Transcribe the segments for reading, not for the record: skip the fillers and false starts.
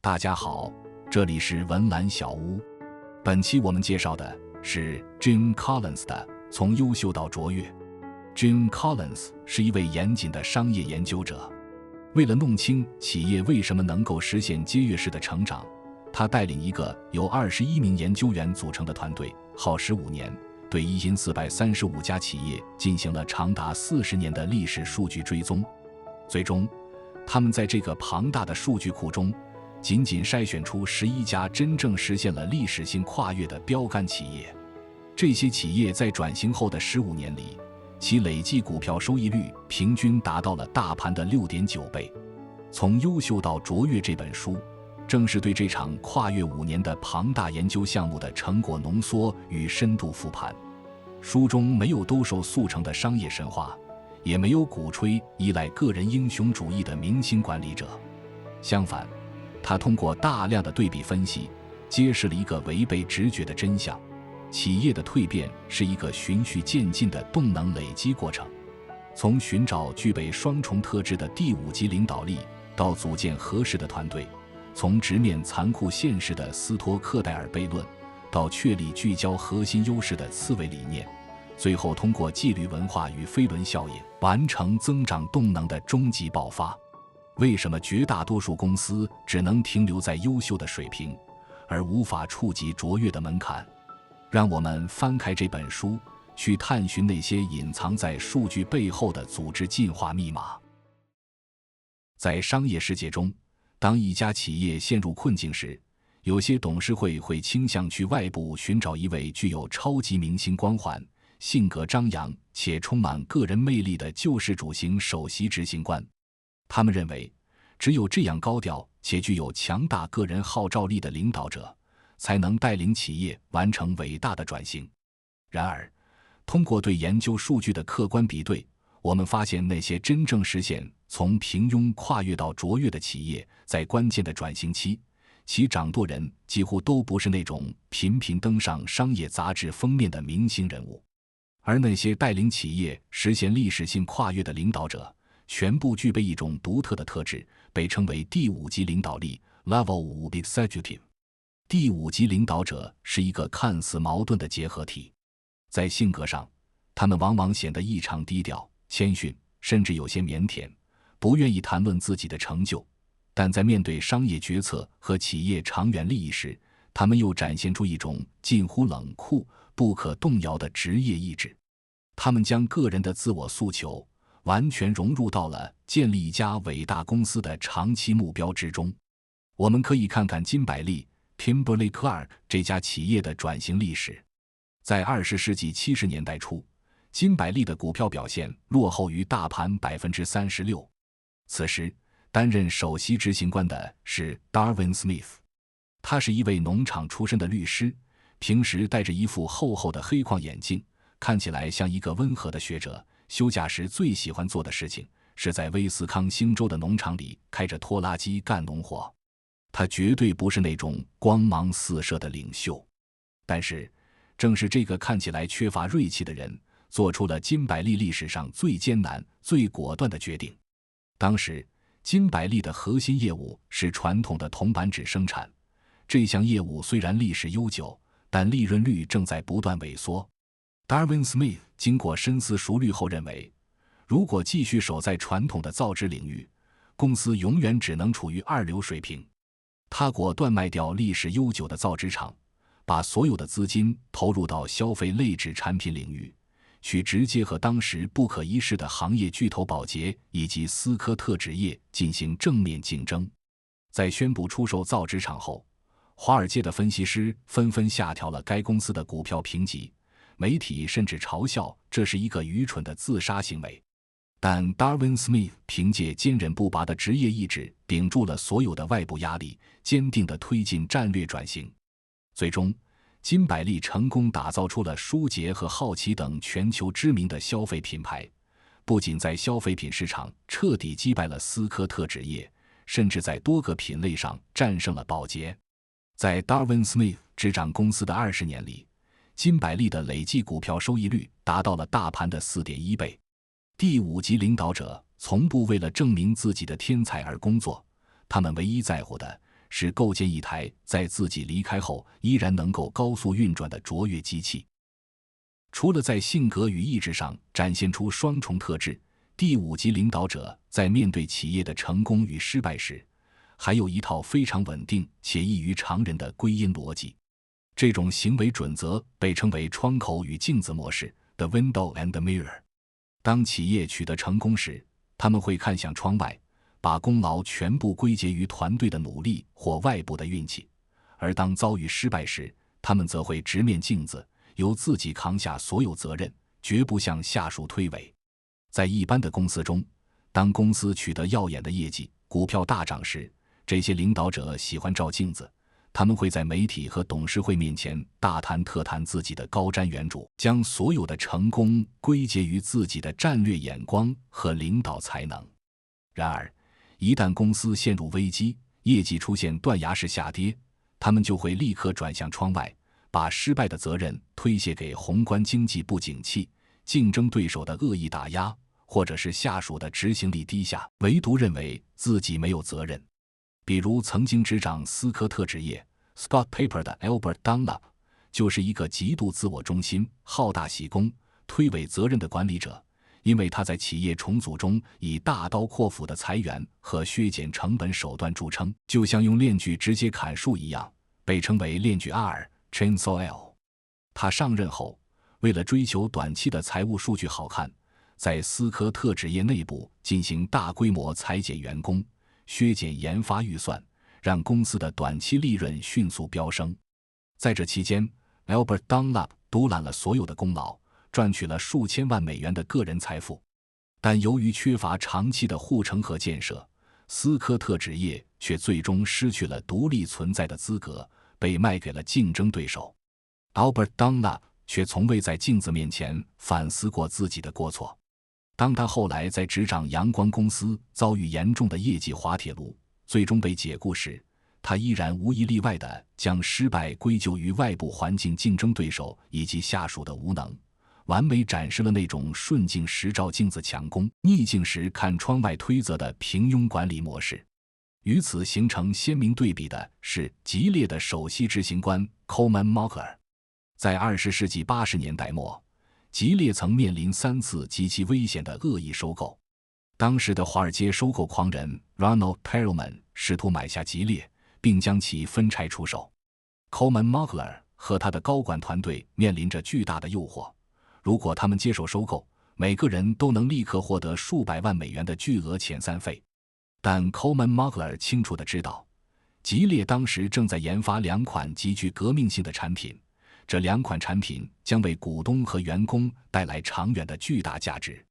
大家好，这里是文澜小屋。本期我们介绍的是 Jim Collins 的《从优秀到卓越》。Jim Collins 是一位严谨的商业研究者，为了弄清企业为什么能够实现阶跃式的成长，他带领一个由21名研究员组成的团队，耗时5年，对1435家企业进行了长达40年的历史数据追踪。最终，他们在这个庞大的数据库中仅筛选出11家真正实现了历史性跨越的标杆企业。这些企业在转型后的15年里，其累计股票收益率平均达到了大盘的 6.9 倍。从优秀到卓越这本书，正是对这场跨越5年的庞大研究项目的成果浓缩与深度复盘。书中没有兜售速成的商业神话，也没有鼓吹依赖个人英雄主义的明星管理者。相反，他通过大量的对比分析，揭示了一个违背直觉的真相：企业的蜕变是一个循序渐进的动能累积过程。从寻找具备双重特质的第5级领导力，到组建合适的团队；从直面残酷现实的斯托克戴尔悖论，到确立聚焦核心优势的刺猬理念，最后通过纪律文化与飞轮效应，完成增长动能的终极爆发。为什么绝大多数公司只能停留在优秀的水平，而无法触及卓越的门槛？让我们翻开这本书，去探寻那些隐藏在数据背后的组织进化密码。在商业世界中，当一家企业陷入困境时，有些董事会倾向去外部寻找一位具有超级明星光环、性格张扬且充满个人魅力的救世主型首席执行官。他们认为，只有这样高调且具有强大个人号召力的领导者，才能带领企业完成伟大的转型。然而，通过对研究数据的客观比对，我们发现那些真正实现从平庸跨越到卓越的企业，在关键的转型期，其掌舵人几乎都不是那种频频登上商业杂志封面的明星人物，而那些带领企业实现历史性跨越的领导者，全部具备一种独特的特质，被称为第5级领导力 Level 5 Executive。 第5级领导者是一个看似矛盾的结合体。在性格上，他们往往显得异常低调、谦逊，甚至有些腼腆，不愿意谈论自己的成就，但在面对商业决策和企业长远利益时，他们又展现出一种近乎冷酷、不可动摇的职业意志。他们将个人的自我诉求完全融入到了建立一家伟大公司的长期目标之中。我们可以看看金百利 Kimberly-Clark 这家企业的转型历史。在20世纪70年代初，金百利的股票表现落后于大盘 36%。 此时担任首席执行官的是 Darwin Smith。 他是一位农场出身的律师，平时戴着一副厚厚的黑框眼镜，看起来像一个温和的学者。休假时最喜欢做的事情是在威斯康星州的农场里开着拖拉机干农活。他绝对不是那种光芒四射的领袖，但是正是这个看起来缺乏锐气的人，做出了金百利历史上最艰难、最果断的决定。当时，金百利的核心业务是传统的铜板纸生产，这项业务虽然历史悠久，但利润率正在不断萎缩。Darwin Smith 经过深思熟虑后认为，如果继续守在传统的造纸领域，公司永远只能处于2流水平。他果断卖掉历史悠久的造纸厂，把所有的资金投入到消费类纸产品领域，去直接和当时不可一世的行业巨头宝洁以及斯科特纸业进行正面竞争。在宣布出售造纸厂后，华尔街的分析师纷纷下调了该公司的股票评级，媒体甚至嘲笑这是一个愚蠢的自杀行为。但 Darwin Smith 凭借坚韧不拔的职业意志，顶住了所有的外部压力，坚定地推进战略转型。最终，金百利成功打造出了舒洁和好奇等全球知名的消费品牌，不仅在消费品市场彻底击败了斯科特纸业，甚至在多个品类上战胜了宝洁。在 Darwin Smith 执掌公司的20年里，金百利的累计股票收益率达到了大盘的 4.1 倍。第5级领导者从不为了证明自己的天才而工作，他们唯一在乎的是构建一台在自己离开后依然能够高速运转的卓越机器。除了在性格与意志上展现出双重特质，第5级领导者在面对企业的成功与失败时，还有一套非常稳定且异于常人的归因逻辑。这种行为准则被称为窗口与镜子模式 The Window and the Mirror。 当企业取得成功时，他们会看向窗外，把功劳全部归结于团队的努力或外部的运气；而当遭遇失败时，他们则会直面镜子，由自己扛下所有责任，绝不向下属推诿。在一般的公司中，当公司取得耀眼的业绩，股票大涨时，这些领导者喜欢照镜子，他们会在媒体和董事会面前大谈特谈自己的高瞻远瞩，将所有的成功归结于自己的战略眼光和领导才能。然而，一旦公司陷入危机，业绩出现断崖式下跌，他们就会立刻转向窗外，把失败的责任推卸给宏观经济不景气、竞争对手的恶意打压，或者是下属的执行力低下，唯独认为自己没有责任。比如曾经执掌斯科特纸业 Scott Paper 的 Albert Dunlap 就是一个极度自我中心、好大喜功、推诿责任的管理者，因为他在企业重组中以大刀阔斧的裁员和削减成本手段著称，就像用链锯直接砍树一样，被称为链锯阿尔 Chainsaw Al。 他上任后，为了追求短期的财务数据好看，在斯科特纸业内部进行大规模裁减员工，削减研发预算，让公司的短期利润迅速飙升。在这期间， Albert Dunlap 独揽了所有的功劳，赚取了数千万美元的个人财富。但由于缺乏长期的护城河建设，斯科特纸业却最终失去了独立存在的资格，被卖给了竞争对手。 Albert Dunlap 却从未在镜子面前反思过自己的过错。当他后来在执掌阳光公司遭遇严重的业绩滑铁卢，最终被解雇时，他依然无一例外地将失败归咎于外部环境、竞争对手以及下属的无能，完美展示了那种顺境时照镜子强攻，逆境时看窗外推责的平庸管理模式。与此形成鲜明对比的是吉列的首席执行官 Coleman Mockler。 在20世纪80年代末，吉列曾面临3次极其危险的恶意收购。当时的华尔街收购狂人 Ronald Perelman 试图买下吉列，并将其分拆出售。 Coleman Mockler 和他的高管团队面临着巨大的诱惑，如果他们接受收购，每个人都能立刻获得数百万美元的巨额遣散费。但 Coleman Mockler 清楚地知道，吉列当时正在研发2款极具革命性的产品，这2款产品将为股东和员工带来长远的巨大价值。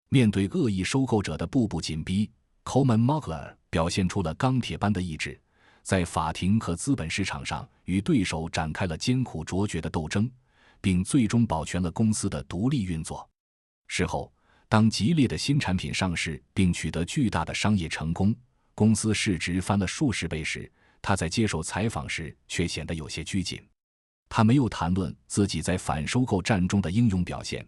面对恶意收购者的步步紧逼， Coleman Mockler 表现出了钢铁般的意志，在法庭和资本市场上与对手展开了艰苦卓绝的斗争，并最终保全了公司的独立运作。事后，当吉列的新产品上市并取得巨大的商业成功，公司市值翻了数十倍时，他在接受采访时却显得有些拘谨。他没有谈论自己在反收购战中的英勇表现，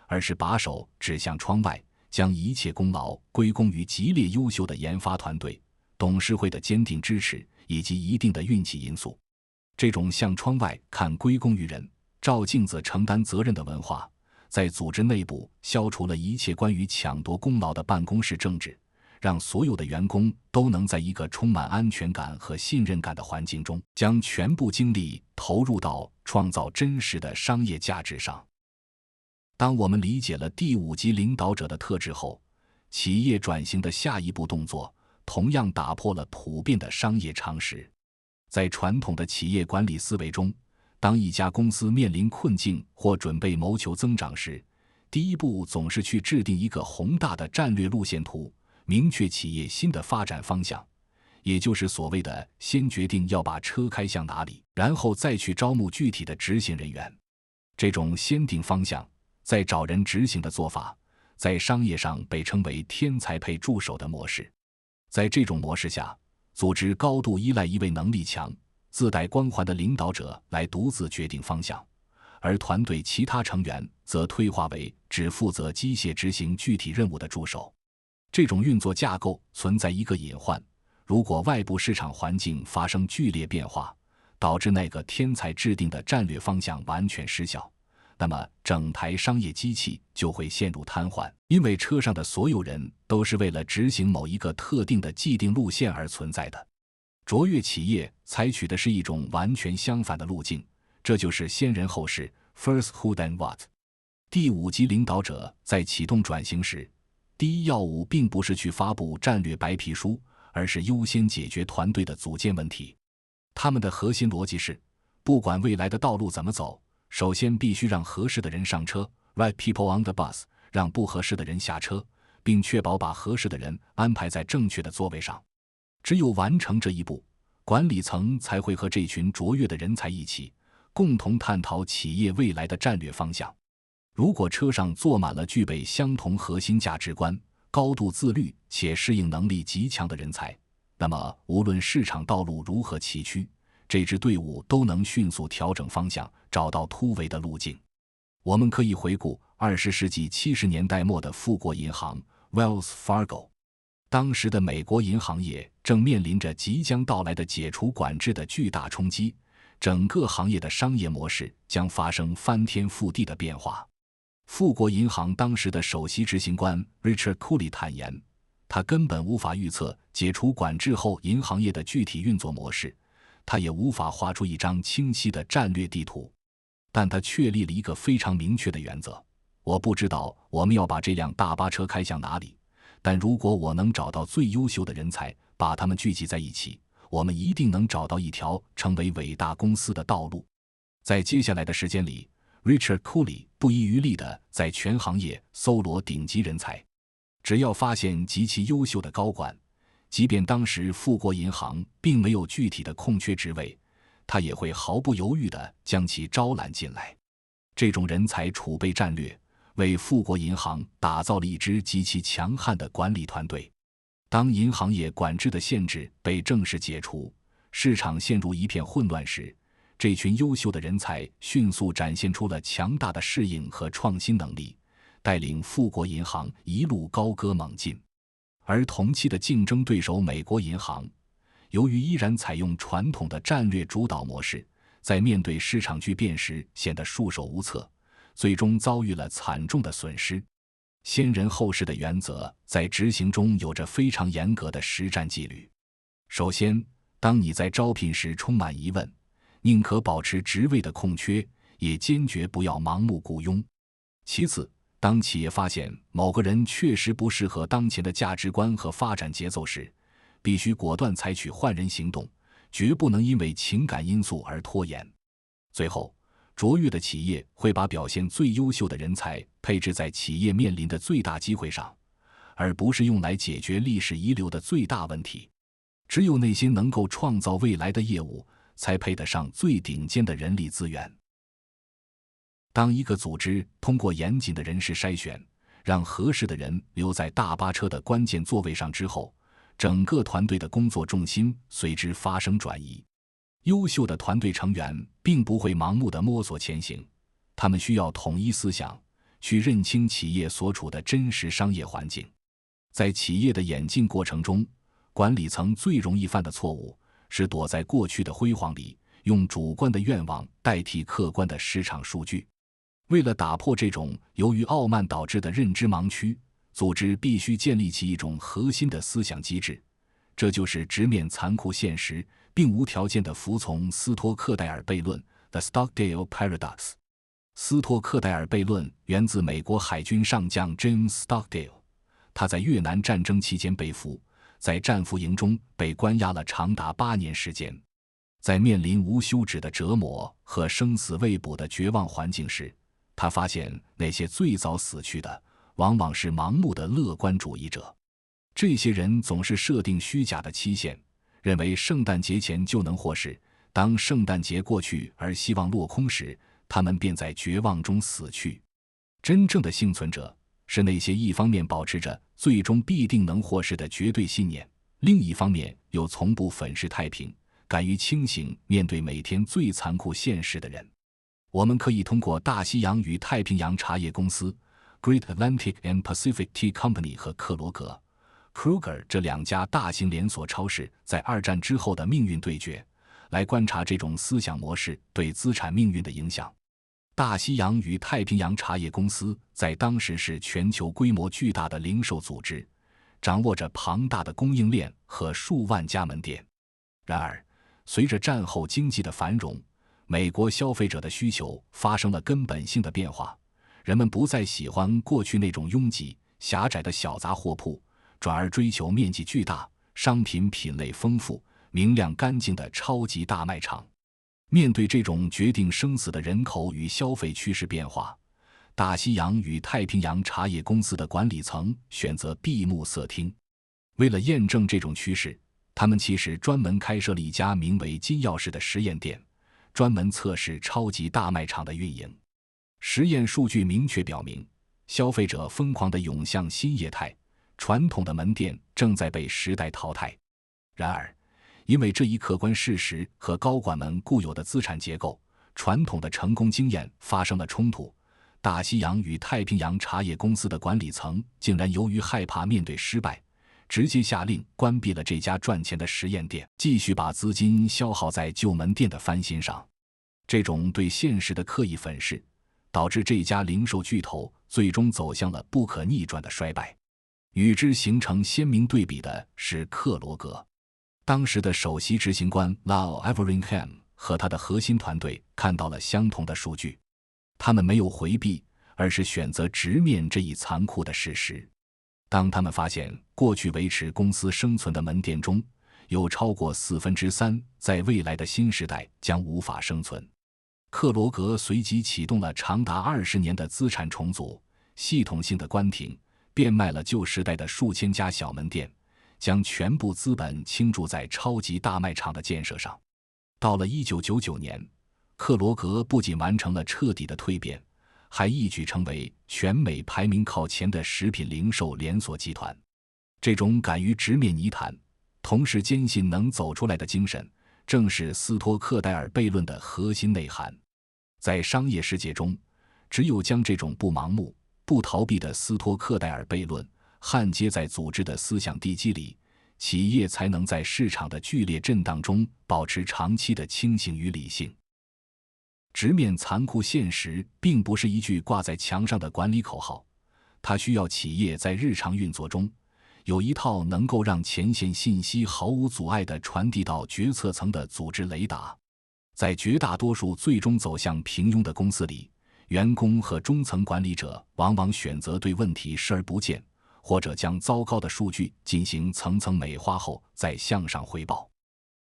而是把手指向窗外，将一切功劳归功于吉列优秀的研发团队、董事会的坚定支持以及一定的运气因素。这种向窗外看、归功于人、照镜子承担责任的文化，在组织内部消除了一切关于抢夺功劳的办公室政治，让所有的员工都能在一个充满安全感和信任感的环境中，将全部精力投入到创造真实的商业价值上。当我们理解了第5级领导者的特质后，企业转型的下一步动作同样打破了普遍的商业常识。在传统的企业管理思维中，当一家公司面临困境或准备谋求增长时，第一步总是去制定一个宏大的战略路线图，明确企业新的发展方向，也就是所谓的先决定要把车开向哪里，然后再去招募具体的执行人员。这种先定方向再找人执行的做法，在商业上被称为天才配助手的模式。在这种模式下，组织高度依赖一位能力强、自带光环的领导者来独自决定方向，而团队其他成员则退化为只负责机械执行具体任务的助手。这种运作架构存在一个隐患，如果外部市场环境发生剧烈变化，导致那个天才制定的战略方向完全失效，那么整台商业机器就会陷入瘫痪，因为车上的所有人都是为了执行某一个特定的既定路线而存在的。卓越企业采取的是一种完全相反的路径，这就是先人后事 First Who Then What。 第5级领导者在启动转型时，第一要务并不是去发布战略白皮书，而是优先解决团队的组建问题。他们的核心逻辑是，不管未来的道路怎么走，首先必须让合适的人上车 Right people on the bus， 让不合适的人下车，并确保把合适的人安排在正确的座位上。只有完成这一步，管理层才会和这群卓越的人才一起，共同探讨企业未来的战略方向。如果车上坐满了具备相同核心价值观、高度自律且适应能力极强的人才，那么无论市场道路如何崎岖，这支队伍都能迅速调整方向，找到突围的路径。我们可以回顾20世纪70年代末的富国银行 Wells Fargo。 当时的美国银行业正面临着即将到来的解除管制的巨大冲击，整个行业的商业模式将发生翻天覆地的变化。富国银行当时的首席执行官 Richard Cooley 坦言，他根本无法预测解除管制后银行业的具体运作模式，他也无法画出一张清晰的战略地图。但他确立了一个非常明确的原则：我不知道我们要把这辆大巴车开向哪里，但如果我能找到最优秀的人才，把他们聚集在一起，我们一定能找到一条成为伟大公司的道路。在接下来的时间里， Richard Cooley 不遗余力地在全行业搜罗顶级人才，只要发现极其优秀的高管，即便当时富国银行并没有具体的空缺职位，他也会毫不犹豫地将其招揽进来。这种人才储备战略为富国银行打造了一支极其强悍的管理团队。当银行业管制的限制被正式解除，市场陷入一片混乱时，这群优秀的人才迅速展现出了强大的适应和创新能力，带领富国银行一路高歌猛进。而同期的竞争对手美国银行，由于依然采用传统的战略主导模式，在面对市场巨变时显得束手无策，最终遭遇了惨重的损失。先人后事的原则在执行中有着非常严格的实战纪律。首先，当你在招聘时充满疑问，宁可保持职位的空缺，也坚决不要盲目雇佣。其次，当企业发现某个人确实不适合当前的价值观和发展节奏时，必须果断采取换人行动，绝不能因为情感因素而拖延。最后，卓越的企业会把表现最优秀的人才配置在企业面临的最大机会上，而不是用来解决历史遗留的最大问题。只有那些能够创造未来的业务，才配得上最顶尖的人力资源。当一个组织通过严谨的人事筛选，让合适的人留在大巴车的关键座位上之后，整个团队的工作重心随之发生转移。优秀的团队成员并不会盲目地摸索前行，他们需要统一思想，去认清企业所处的真实商业环境。在企业的演进过程中，管理层最容易犯的错误是躲在过去的辉煌里，用主观的愿望代替客观的市场数据。为了打破这种由于傲慢导致的认知盲区，组织必须建立起一种核心的思想机制，这就是直面残酷现实，并无条件地服从斯托克戴尔悖论 The Stockdale Paradox。 斯托克戴尔悖论源自美国海军上将 James Stockdale， 他在越南战争期间被俘，在战俘营中被关押了长达8年时间。在面临无休止的折磨和生死未卜的绝望环境时，他发现那些最早死去的往往是盲目的乐观主义者。这些人总是设定虚假的期限，认为圣诞节前就能获释，当圣诞节过去而希望落空时，他们便在绝望中死去。真正的幸存者是那些一方面保持着最终必定能获释的绝对信念，另一方面又从不粉饰太平，敢于清醒面对每天最残酷现实的人。我们可以通过大西洋与太平洋茶叶公司 Great Atlantic and Pacific Tea Company 和克罗格 Kroger 这两家大型连锁超市在二战之后的命运对决，来观察这种思想模式对资产命运的影响。大西洋与太平洋茶叶公司在当时是全球规模巨大的零售组织，掌握着庞大的供应链和数万家门店。然而，随着战后经济的繁荣，美国消费者的需求发生了根本性的变化，人们不再喜欢过去那种拥挤、狭窄的小杂货铺，转而追求面积巨大、商品品类丰富、明亮干净的超级大卖场。面对这种决定生死的人口与消费趋势变化，大西洋与太平洋茶叶公司的管理层选择闭目塞听。为了验证这种趋势，他们其实专门开设了一家名为金钥匙的实验店，专门测试超级大卖场的运营。实验数据明确表明，消费者疯狂地涌向新业态，传统的门店正在被时代淘汰。然而，因为这一客观事实和高管们固有的资产结构、传统的成功经验发生了冲突，大西洋与太平洋茶叶公司的管理层竟然由于害怕面对失败，直接下令关闭了这家赚钱的实验店，继续把资金消耗在旧门店的翻新上。这种对现实的刻意粉饰，导致这家零售巨头最终走向了不可逆转的衰败。与之形成鲜明对比的是克罗格。当时的首席执行官 Lyle Everingham 和他的核心团队看到了相同的数据，他们没有回避，而是选择直面这一残酷的事实。当他们发现过去维持公司生存的门店中，有超过3%在未来的新时代将无法生存，克罗格随即启动了长达20年的资产重组，系统性的关停、变卖了旧时代的数千家小门店，将全部资本倾注在超级大卖场的建设上。到了1999年，克罗格不仅完成了彻底的蜕变，还一举成为全美排名靠前的食品零售连锁集团。这种敢于直面泥潭，同时坚信能走出来的精神，正是斯托克戴尔悖论的核心内涵。在商业世界中，只有将这种不盲目、不逃避的斯托克戴尔悖论焊接在组织的思想地基里，企业才能在市场的剧烈震荡中保持长期的清醒与理性。直面残酷现实并不是一句挂在墙上的管理口号，它需要企业在日常运作中有一套能够让前线信息毫无阻碍地传递到决策层的组织雷达。在绝大多数最终走向平庸的公司里，员工和中层管理者往往选择对问题视而不见，或者将糟糕的数据进行层层美化后再向上汇报。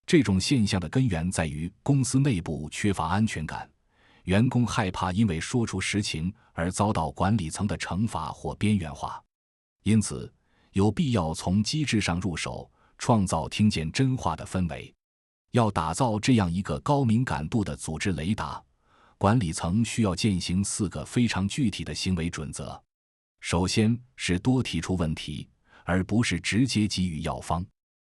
这种现象的根源在于公司内部缺乏安全感，员工害怕因为说出实情而遭到管理层的惩罚或边缘化。因此，有必要从机制上入手，创造听见真话的氛围。要打造这样一个高敏感度的组织雷达，管理层需要践行4个非常具体的行为准则。首先是多提出问题，而不是直接给予药方。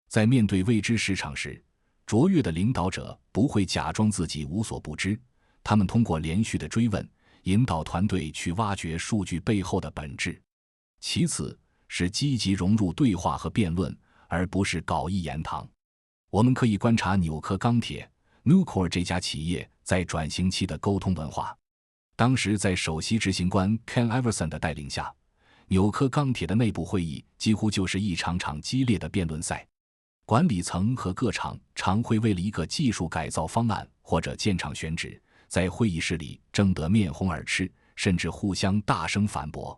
在面对未知市场时，卓越的领导者不会假装自己无所不知，他们通过连续的追问，引导团队去挖掘数据背后的本质。其次是积极融入对话和辩论，而不是搞一言堂。我们可以观察纽柯钢铁 Nucor 这家企业在转型期的沟通文化。当时在首席执行官 Ken Iverson 的带领下，纽柯钢铁的内部会议几乎就是一场场激烈的辩论赛。管理层和各厂常会为了一个技术改造方案或者建厂选址，在会议室里争得面红耳赤，甚至互相大声反驳。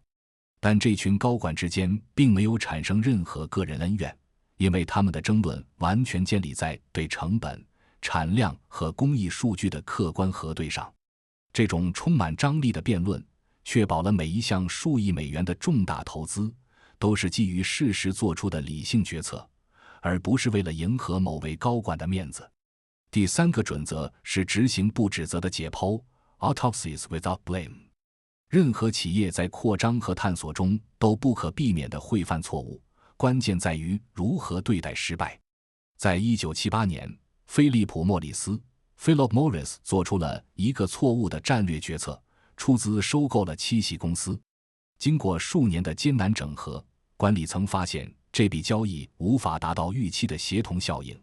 但这群高管之间并没有产生任何个人恩怨，因为他们的争论完全建立在对成本、产量和工艺数据的客观核对上。这种充满张力的辩论确保了每一项数亿美元的重大投资都是基于事实做出的理性决策，而不是为了迎合某位高管的面子。第3个准则是执行不指责的解剖 Autopsies without blame。 任何企业在扩张和探索中都不可避免地会犯错误，关键在于如何对待失败。在1978年，菲利普·莫里斯 Philip Morris 做出了一个错误的战略决策，出资收购了七喜公司。经过数年的艰难整合，管理层发现这笔交易无法达到预期的协同效应，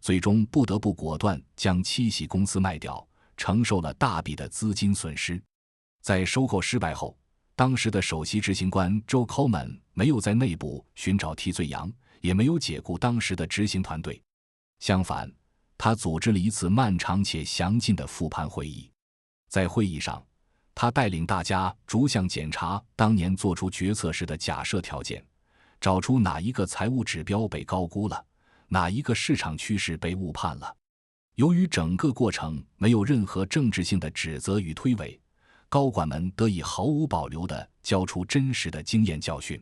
最终不得不果断将七喜公司卖掉，承受了大笔的资金损失。在收购失败后，当时的首席执行官 Joe Coleman 没有在内部寻找替罪羊，也没有解雇当时的执行团队。相反，他组织了一次漫长且详尽的复盘会议。在会议上，他带领大家逐项检查当年做出决策时的假设条件，找出哪一个财务指标被高估了，哪一个市场趋势被误判了。由于整个过程没有任何政治性的指责与推诿，高管们得以毫无保留地交出真实的经验教训。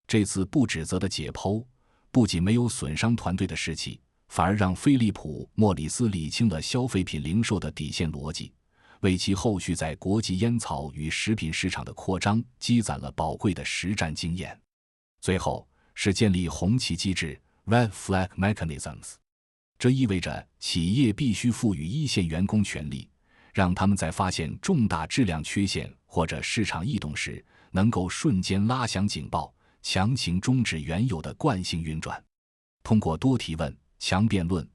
这次不指责的解剖，不仅没有损伤团队的士气，反而让菲利普·莫里斯理清了消费品零售的底线逻辑，为其后续在国际烟草与食品市场的扩张积攒了宝贵的实战经验。最后是建立红旗机制 （Red Flag Mechanisms）， 这意味着企业必须赋予一线员工权利，让他们在发现重大质量缺陷或者市场异动时，能够瞬间拉响警报，强行终止原有的惯性运转。通过多提问、强辩论、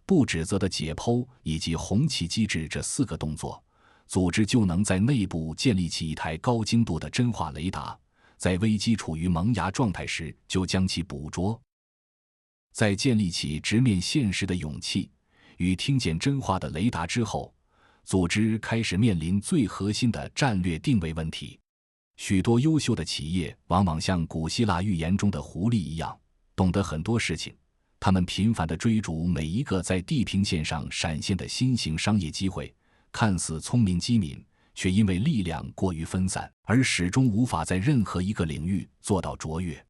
不指责的解剖以及红旗机制这4个动作，组织就能在内部建立起一台高精度的真话雷达，在危机处于萌芽状态时就将其捕捉。在建立起直面现实的勇气与听见真话的雷达之后，组织开始面临最核心的战略定位问题。许多优秀的企业往往像古希腊寓言中的狐狸一样，懂得很多事情，他们频繁地追逐每一个在地平线上闪现的新型商业机会，看似聪明机敏，却因为力量过于分散，而始终无法在任何一个领域做到卓越。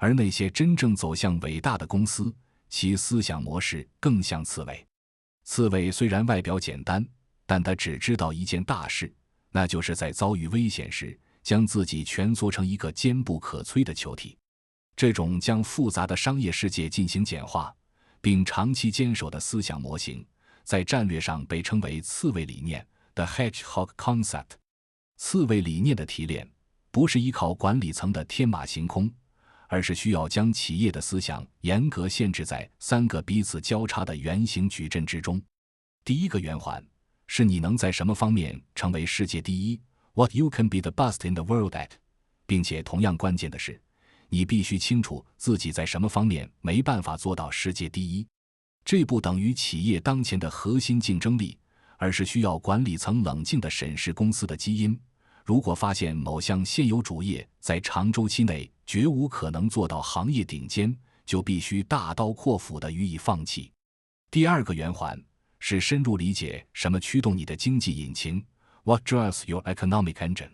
而那些真正走向伟大的公司，其思想模式更像刺猬。刺猬虽然外表简单，但他只知道一件大事，那就是在遭遇危险时，将自己蜷缩成一个坚不可摧的球体。这种将复杂的商业世界进行简化，并长期坚守的思想模型，在战略上被称为刺猬理念 The Hedgehog Concept。 刺猬理念的提炼不是依靠管理层的天马行空，而是需要将企业的思想严格限制在3个彼此交叉的圆形矩阵之中。第一个圆环是你能在什么方面成为世界第一 What you can be the best in the world at， 并且同样关键的是，你必须清楚自己在什么方面没办法做到世界第一。这不等于企业当前的核心竞争力，而是需要管理层冷静地审视公司的基因。如果发现某项现有主业在长周期内绝无可能做到行业顶尖，就必须大刀阔斧地予以放弃。第二个圆环是深入理解什么驱动你的经济引擎 What drives your economic engine。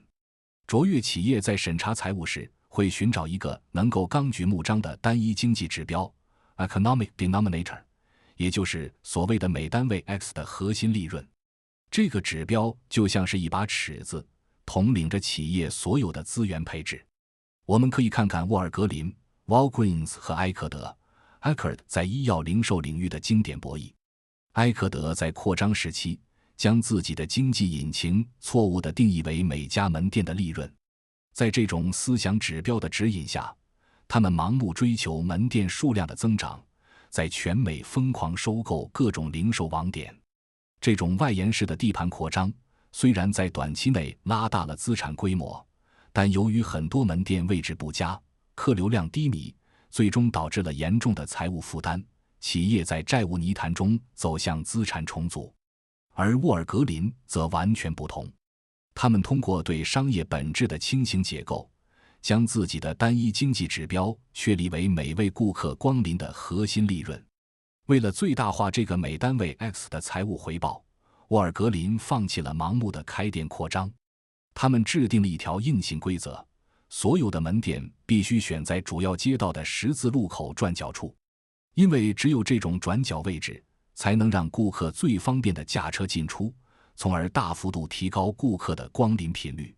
卓越企业在审查财务时会寻找一个能够纲举目张的单一经济指标 Economic Denominator， 也就是所谓的每单位 X 的核心利润。这个指标就像是一把尺子，统领着企业所有的资源配置。我们可以看看沃尔格林 Walgreens 和埃克德 Eckerd 在医药零售领域的经典博弈。埃克德在扩张时期将自己的经济引擎错误地定义为每家门店的利润。在这种思想指标的指引下，他们盲目追求门店数量的增长，在全美疯狂收购各种零售网点。这种外延式的地盘扩张虽然在短期内拉大了资产规模，但由于很多门店位置不佳，客流量低迷，最终导致了严重的财务负担，企业在债务泥潭中走向资产重组。而沃尔格林则完全不同，他们通过对商业本质的轻型解构，将自己的单一经济指标确立为每位顾客光临的核心利润。为了最大化这个每单位 X 的财务回报，沃尔格林放弃了盲目的开店扩张。他们制定了一条硬性规则，所有的门店必须选在主要街道的十字路口转角处，因为只有这种转角位置才能让顾客最方便的驾车进出，从而大幅度提高顾客的光临频率。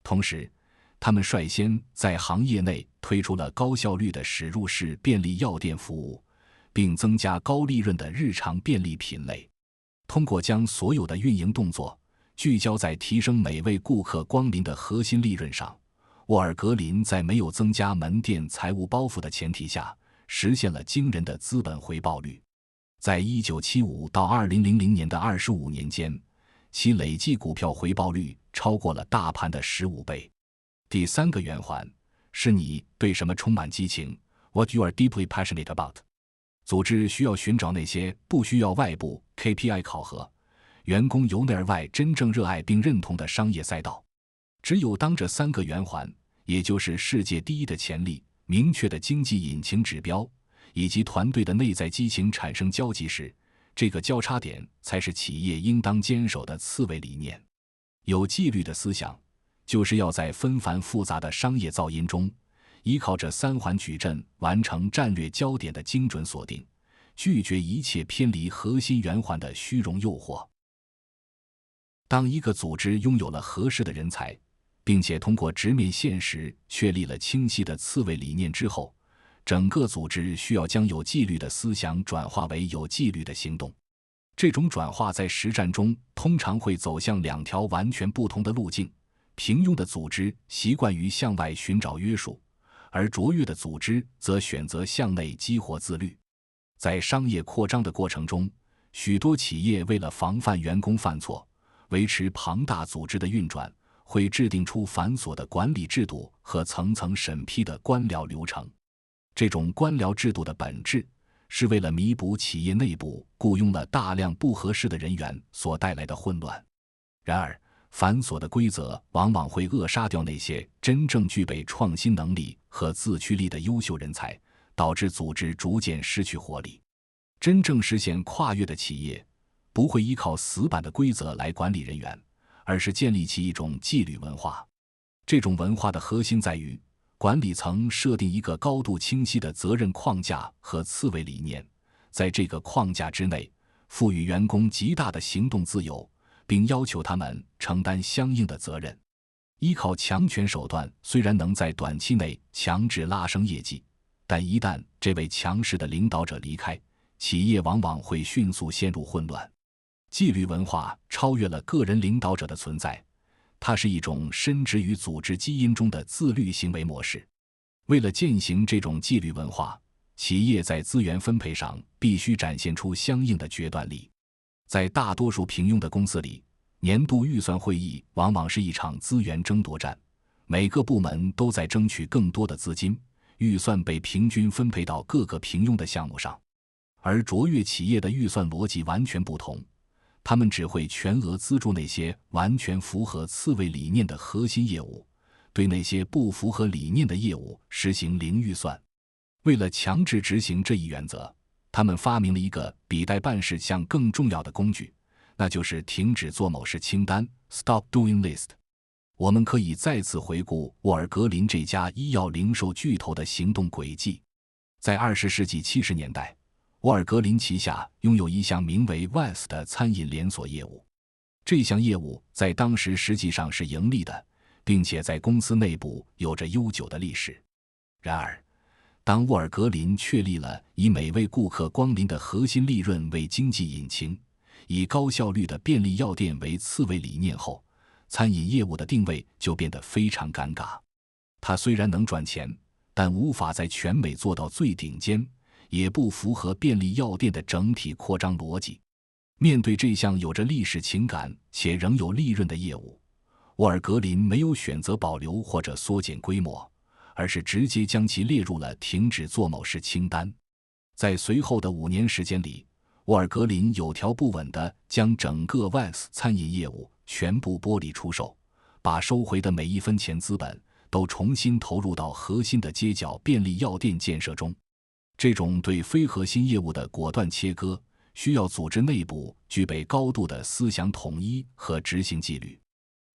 同时，他们率先在行业内推出了高效率的驶入式便利药店服务，并增加高利润的日常便利品类。通过将所有的运营动作聚焦在提升每位顾客光临的核心利润上，沃尔格林在没有增加门店财务包袱的前提下，实现了惊人的资本回报率。在1975到2000年的25年间，其累计股票回报率超过了大盘的15倍。第三个圆环是你对什么充满激情 ，What you are deeply passionate about。组织需要寻找那些不需要外部 KPI 考核，员工由内而外真正热爱并认同的商业赛道。只有当这三个圆环，也就是世界第一的潜力、明确的经济引擎指标以及团队的内在激情产生交集时，这个交叉点才是企业应当坚守的刺猬理念。有纪律的思想，就是要在纷繁复杂的商业噪音中，依靠着三环矩阵完成战略焦点的精准锁定，拒绝一切偏离核心圆环的虚荣诱惑。当一个组织拥有了合适的人才，并且通过直面现实确立了清晰的刺猬理念之后，整个组织需要将有纪律的思想转化为有纪律的行动。这种转化在实战中通常会走向两条完全不同的路径。平庸的组织习惯于向外寻找约束，而卓越的组织则选择向内激活自律。在商业扩张的过程中，许多企业为了防范员工犯错，维持庞大组织的运转，会制定出繁琐的管理制度和层层审批的官僚流程。这种官僚制度的本质是为了弥补企业内部雇佣了大量不合适的人员所带来的混乱。然而，繁琐的规则往往会扼杀掉那些真正具备创新能力和自驱力的优秀人才，导致组织逐渐失去活力。真正实现跨越的企业，不会依靠死板的规则来管理人员，而是建立起一种纪律文化。这种文化的核心在于，管理层设定一个高度清晰的责任框架和刺猬理念，在这个框架之内，赋予员工极大的行动自由，并要求他们承担相应的责任。依靠强权手段虽然能在短期内强制拉升业绩，但一旦这位强势的领导者离开，企业往往会迅速陷入混乱。纪律文化超越了个人领导者的存在，它是一种深植于组织基因中的自律行为模式。为了践行这种纪律文化，企业在资源分配上必须展现出相应的决断力。在大多数平庸的公司里，年度预算会议往往是一场资源争夺战，每个部门都在争取更多的资金，预算被平均分配到各个平庸的项目上。而卓越企业的预算逻辑完全不同，他们只会全额资助那些完全符合刺猬理念的核心业务，对那些不符合理念的业务实行零预算。为了强制执行这一原则，他们发明了一个比代办事项更重要的工具，那就是停止做某事清单 Stop Doing List。 我们可以再次回顾沃尔格林这家医药零售巨头的行动轨迹。在20世纪70年代，沃尔格林旗下拥有一项名为 West 的餐饮连锁业务。这项业务在当时实际上是盈利的，并且在公司内部有着悠久的历史。然而，当沃尔格林确立了以每位顾客光临的核心利润为经济引擎，以高效率的便利药店为刺猬理念后，餐饮业务的定位就变得非常尴尬。它虽然能赚钱，但无法在全美做到最顶尖，也不符合便利药店的整体扩张逻辑。面对这项有着历史情感且仍有利润的业务，沃尔格林没有选择保留或者缩减规模，而是直接将其列入了停止做某事清单。在随后的5年时间里，沃尔格林有条不紊地将整个 West 餐饮业务全部剥离出售，把收回的每一分钱资本都重新投入到核心的街角便利药店建设中。这种对非核心业务的果断切割，需要组织内部具备高度的思想统一和执行纪律。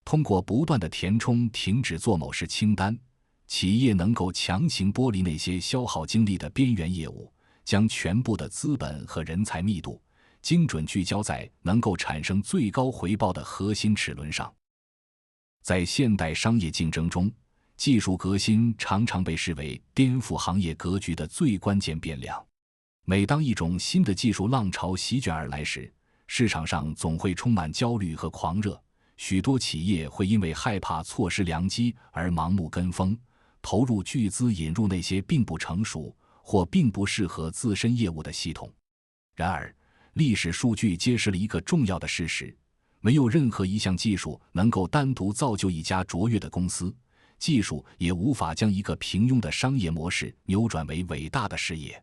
通过不断的填充停止做某事清单，企业能够强行剥离那些消耗精力的边缘业务，将全部的资本和人才密度精准聚焦在能够产生最高回报的核心齿轮上。在现代商业竞争中，技术革新常常被视为颠覆行业格局的最关键变量。每当一种新的技术浪潮席卷而来时，市场上总会充满焦虑和狂热，许多企业会因为害怕错失良机而盲目跟风，投入巨资引入那些并不成熟或并不适合自身业务的系统。然而，历史数据揭示了一个重要的事实：没有任何一项技术能够单独造就一家卓越的公司，技术也无法将一个平庸的商业模式扭转为伟大的事业。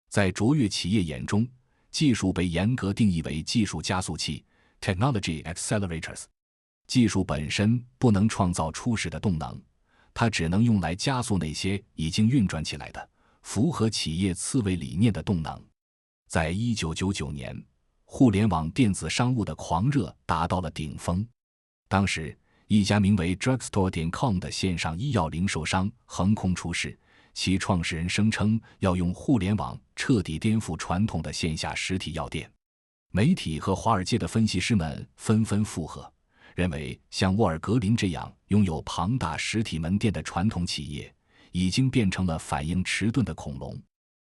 在卓越企业眼中，技术被严格定义为技术加速器 （technology accelerators）。技术本身不能创造初始的动能，它只能用来加速那些已经运转起来的、符合企业刺猬理念的动能。在1999年，互联网电子商务的狂热达到了顶峰。当时，一家名为 Drugstore.com 的线上医药零售商横空出世，其创始人声称要用互联网彻底颠覆传统的线下实体药店。媒体和华尔街的分析师们纷纷附和，认为像沃尔格林这样拥有庞大实体门店的传统企业，已经变成了反应迟钝的恐龙。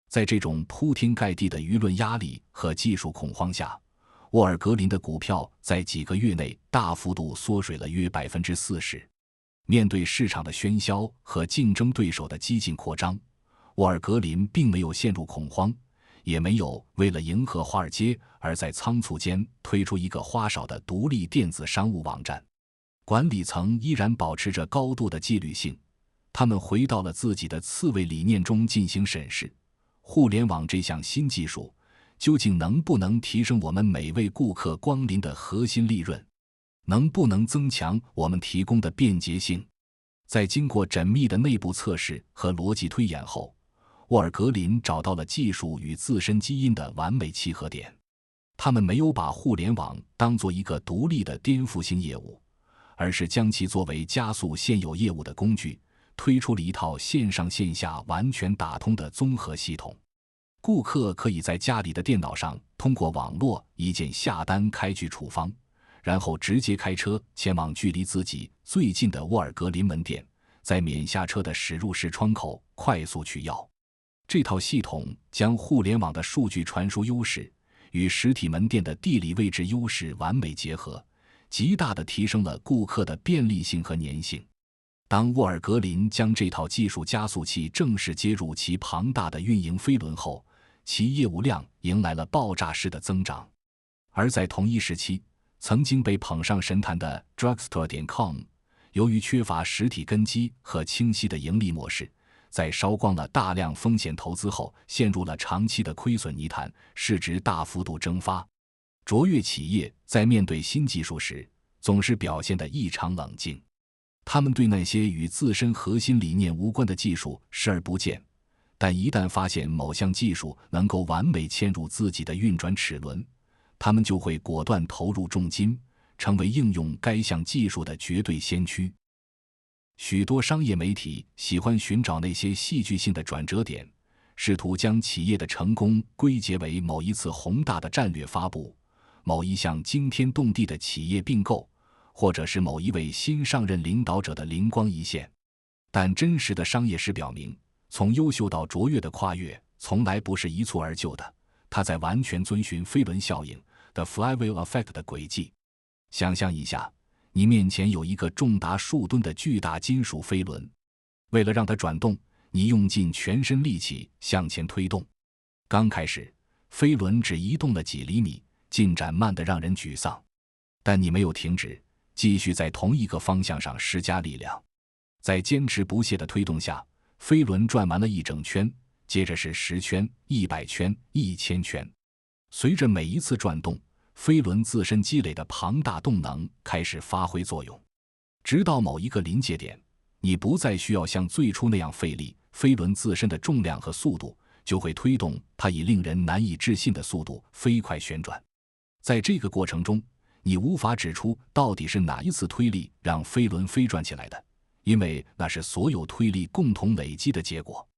在这种铺天盖地的舆论压力和技术恐慌下，沃尔格林的股票在几个月内大幅度缩水了约 40%。面对市场的喧嚣和竞争对手的激进扩张，沃尔格林并没有陷入恐慌，也没有为了迎合华尔街而在仓促间推出一个花哨的独立电子商务网站。管理层依然保持着高度的纪律性，他们回到了自己的刺猬理念中进行审视：互联网这项新技术究竟能不能提升我们每位顾客光临的核心利润？能不能增强我们提供的便捷性？在经过缜密的内部测试和逻辑推演后，沃尔格林找到了技术与自身基因的完美契合点。他们没有把互联网当作一个独立的颠覆性业务，而是将其作为加速现有业务的工具，推出了一套线上线下完全打通的综合系统。顾客可以在家里的电脑上通过网络一键下单开具处方，然后直接开车前往距离自己最近的沃尔格林门店，在免下车的驶入式窗口快速取药。这套系统将互联网的数据传输优势与实体门店的地理位置优势完美结合，极大地提升了顾客的便利性和粘性。当沃尔格林将这套技术加速器正式接入其庞大的运营飞轮后，其业务量迎来了爆炸式的增长。而在同一时期，曾经被捧上神坛的 Drugstore.com， 由于缺乏实体根基和清晰的盈利模式，在烧光了大量风险投资后，陷入了长期的亏损泥潭，市值大幅度蒸发。卓越企业在面对新技术时，总是表现得异常冷静。他们对那些与自身核心理念无关的技术视而不见，但一旦发现某项技术能够完美嵌入自己的运转齿轮，他们就会果断投入重金，成为应用该项技术的绝对先驱。许多商业媒体喜欢寻找那些戏剧性的转折点，试图将企业的成功归结为某一次宏大的战略发布、某一项惊天动地的企业并购，或者是某一位新上任领导者的灵光一现。但真实的商业史表明，从优秀到卓越的跨越从来不是一蹴而就的，它在完全遵循飞轮效应 The Flywheel Effect 的轨迹。想象一下，你面前有一个重达数吨的巨大金属飞轮，为了让它转动，你用尽全身力气向前推动。刚开始，飞轮只移动了几厘米，进展慢得让人沮丧。但你没有停止，继续在同一个方向上施加力量。在坚持不懈的推动下，飞轮转完了一整圈，接着是10圈、100圈、1000圈。随着每一次转动，飞轮自身积累的庞大动能开始发挥作用，直到某一个临界点，你不再需要像最初那样费力，飞轮自身的重量和速度就会推动它以令人难以置信的速度飞快旋转。在这个过程中，你无法指出到底是哪一次推力让飞轮飞转起来的，因为那是所有推力共同累积的结果。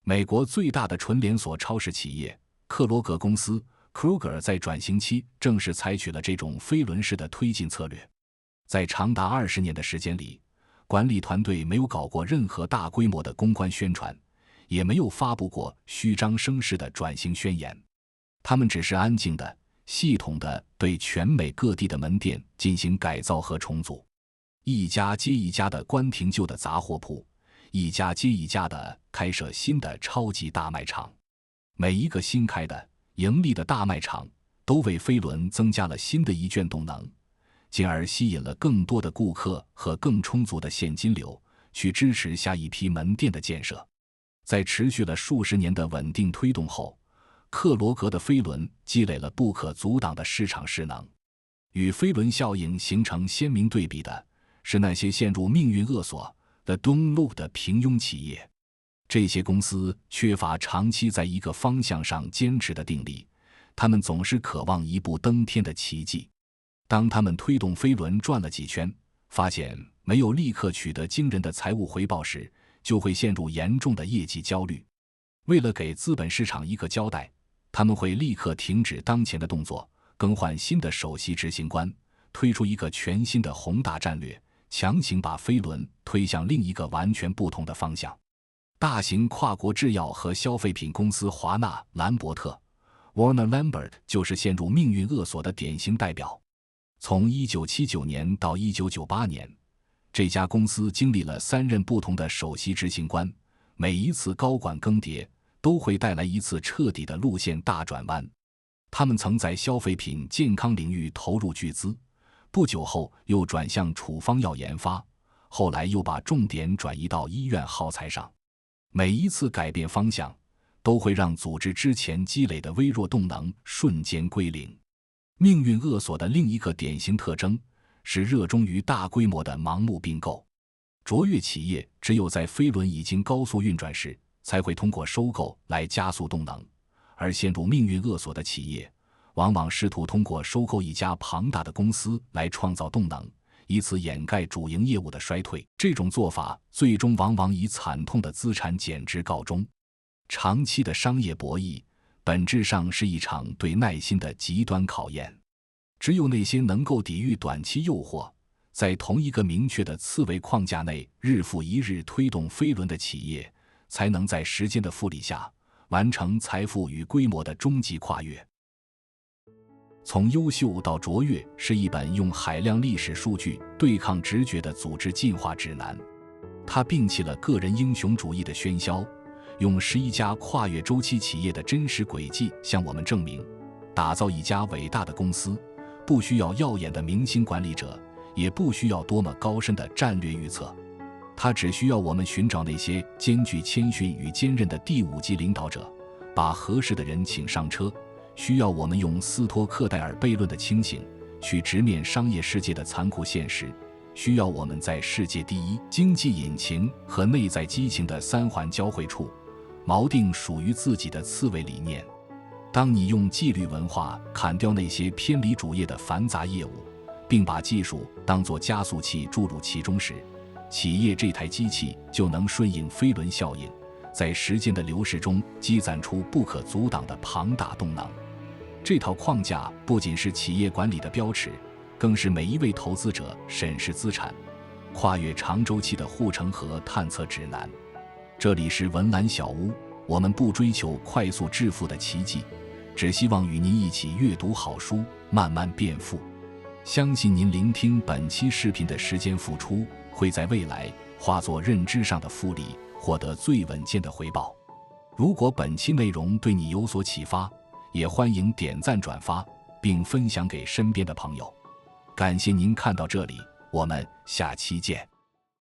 美国最大的纯连锁超市企业克罗格公司 Kroger 在转型期正是采取了这种飞轮式的推进策略。在长达20年的时间里，管理团队没有搞过任何大规模的公关宣传，也没有发布过虚张声势的转型宣言。他们只是安静地、系统地对全美各地的门店进行改造和重组，一家接一家地关停旧的杂货铺，一家接一家地开设新的超级大卖场。每一个新开的盈利的大卖场都为飞轮增加了新的一卷动能，进而吸引了更多的顾客和更充足的现金流，去支持下一批门店的建设。在持续了数十年的稳定推动后，克罗格的飞轮积累了不可阻挡的市场势能。与飞轮效应形成鲜明对比的是那些陷入命运厄索的 Doom Loop 的平庸企业。这些公司缺乏长期在一个方向上坚持的定力，他们总是渴望一步登天的奇迹。当他们推动飞轮转了几圈，发现没有立刻取得惊人的财务回报时，就会陷入严重的业绩焦虑。为了给资本市场一个交代，他们会立刻停止当前的动作，更换新的首席执行官，推出一个全新的宏大战略，强行把飞轮推向另一个完全不同的方向。大型跨国制药和消费品公司华纳兰伯特 Warner Lambert 就是陷入命运厄索的典型代表。从1979年到1998年，这家公司经历了3任不同的首席执行官，每一次高管更迭都会带来一次彻底的路线大转弯。他们曾在消费品健康领域投入巨资，不久后又转向处方药研发，后来又把重点转移到医院耗材上。每一次改变方向，都会让组织之前积累的微弱动能瞬间归零。命运厄索的另一个典型特征是热衷于大规模的盲目并购。卓越企业只有在飞轮已经高速运转时，才会通过收购来加速动能，而陷入命运厄索的企业往往试图通过收购一家庞大的公司来创造动能，以此掩盖主营业务的衰退。这种做法最终往往以惨痛的资产减值告终。长期的商业博弈本质上是一场对耐心的极端考验。只有那些能够抵御短期诱惑，在同一个明确的次维框架内日复一日推动飞轮的企业，才能在时间的复利下完成财富与规模的终极跨越。从优秀到卓越是一本用海量历史数据对抗直觉的组织进化指南。它摒弃了个人英雄主义的喧嚣，用11家跨越周期企业的真实轨迹向我们证明，打造一家伟大的公司不需要耀眼的明星管理者，也不需要多么高深的战略预测，它只需要我们寻找那些兼具谦逊与坚韧的第5级领导者，把合适的人请上车，需要我们用斯托克戴尔悖论的清醒去直面商业世界的残酷现实，需要我们在世界第一经济引擎和内在激情的3环交汇处锚定属于自己的刺猬理念。当你用纪律文化砍掉那些偏离主业的繁杂业务，并把技术当作加速器注入其中时，企业这台机器就能顺应飞轮效应，在时间的流逝中积攒出不可阻挡的庞大动能。这套框架不仅是企业管理的标尺，更是每一位投资者审视资产、跨越长周期的护城河探测指南。这里是文澜小屋，我们不追求快速致富的奇迹，只希望与您一起阅读好书，慢慢变富。相信您聆听本期视频的时间付出，会在未来化作认知上的复利，获得最稳健的回报。如果本期内容对你有所启发，也欢迎点赞转发，并分享给身边的朋友。感谢您看到这里，我们下期见。